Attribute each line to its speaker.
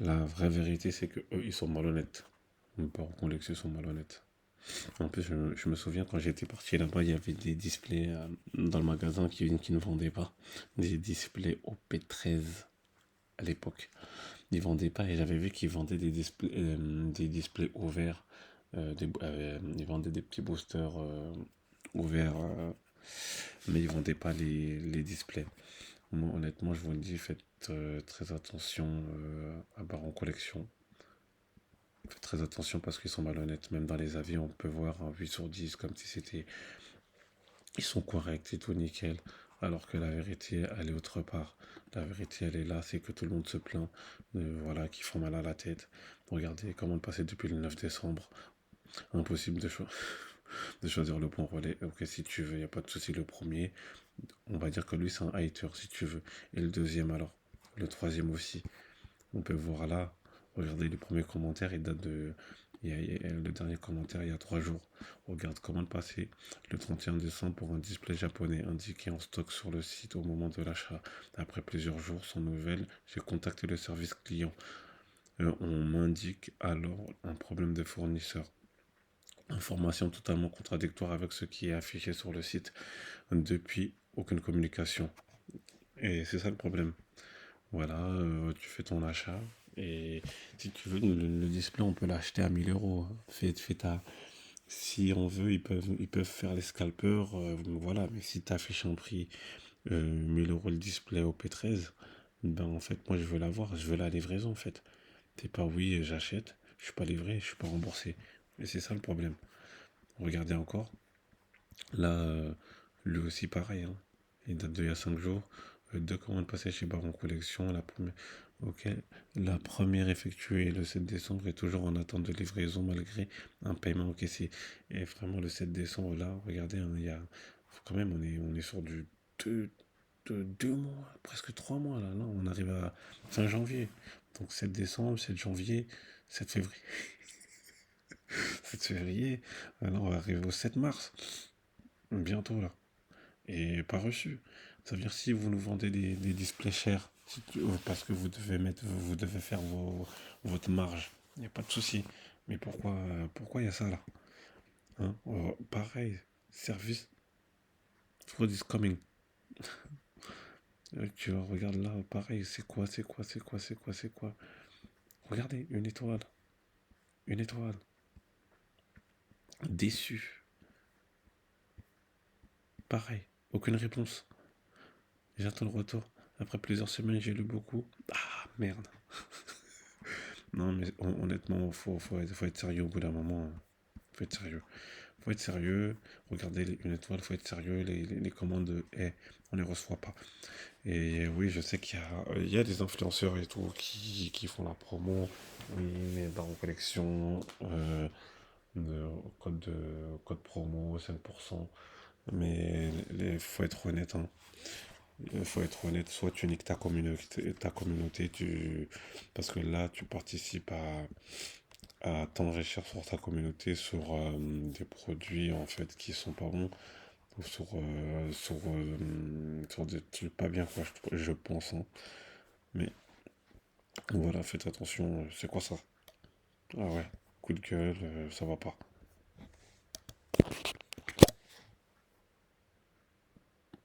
Speaker 1: La vraie vérité, c'est que eux, ils sont malhonnêtes. Baron Collection sont malhonnêtes. En plus, je me souviens quand j'étais parti là-bas, il y avait des displays dans le magasin qui ne vendaient pas. Des displays OP13 à l'époque. Ils vendaient pas et j'avais vu qu'ils vendaient des displays ouverts. Ils vendaient des petits boosters ouverts, mais ils vendaient pas les displays. Moi, honnêtement, je vous le dis, faites très attention à Baron Collection. Faites très attention parce qu'ils sont malhonnêtes. Même dans les avis, on peut voir un 8 sur 10 comme si c'était. Ils sont corrects et tout nickel. Alors que la vérité, elle est autre part. La vérité, elle est là, c'est que tout le monde se plaint. Voilà, qui font mal à la tête. Regardez comment passer depuis le 9 décembre. Impossible de choisir le bon relais. Ok, si tu veux, il n'y a pas de souci. Le premier, on va dire que lui, c'est un hater si tu veux. Et le deuxième, alors. Le troisième aussi. On peut voir là, regardez les premiers commentaires, il date de. Le dernier commentaire il y a 3 jours. Regarde comment passer le 31 décembre pour un display japonais indiqué en stock sur le site au moment de l'achat. Après plusieurs jours sans nouvelles, j'ai contacté le service client. On m'indique alors un problème de fournisseur. Information totalement contradictoire avec ce qui est affiché sur le site. Depuis, aucune communication. Et c'est ça le problème. Voilà, tu fais ton achat et si tu veux, le display, on peut l'acheter à 1000 euros. Si on veut, ils peuvent faire les scalpers, voilà. Mais si tu affiches un prix 1000 euros le display au P13, ben en fait, moi je veux l'avoir, je veux la livraison en fait. T'es pas oui, j'achète, je suis pas livré, je suis pas remboursé. Et c'est ça le problème. Regardez encore, là, lui aussi pareil, hein. Il date d'il y a 5 jours. Deux commandes passées chez Baron Collection. Ok. La première effectuée le 7 décembre est toujours en attente de livraison malgré un paiement encaissé. Et vraiment le 7 décembre, là, regardez, hein, il y a quand même, on est sur du 2 mois, presque 3 mois là. Là, on arrive à fin janvier. Donc 7 décembre, 7 janvier, 7 février. 7 février. Alors on va arriver au 7 mars. Bientôt là. Et pas reçu. Ça veut dire si vous nous vendez des displays chers, parce que vous devez faire votre marge, il n'y a pas de souci. Mais pourquoi il y a ça là, hein? Pareil, service, food is coming. Tu regardes là, pareil, c'est quoi. Regardez, une étoile, déçu, pareil, aucune réponse. J'attends le retour. Après plusieurs semaines, j'ai lu beaucoup. Ah merde. Non, mais honnêtement, faut être sérieux au bout d'un moment, hein. Faut être sérieux. Faut être sérieux. Regardez une étoile, faut être sérieux. Les commandes, on les reçoit pas. Et oui, je sais qu'il y a des influenceurs et tout qui font la promo. Oui, mais dans collection, de, code promo, 5%. Mais il faut être honnête, hein. Il faut être honnête, soit tu niques ta communauté, parce que là, tu participes à t'enrichir sur ta communauté, sur des produits en fait qui sont pas bons, ou sur des trucs pas bien, quoi, je pense, hein. Mais voilà, faites attention, c'est quoi ça? Ah ouais, coup de gueule, ça va pas.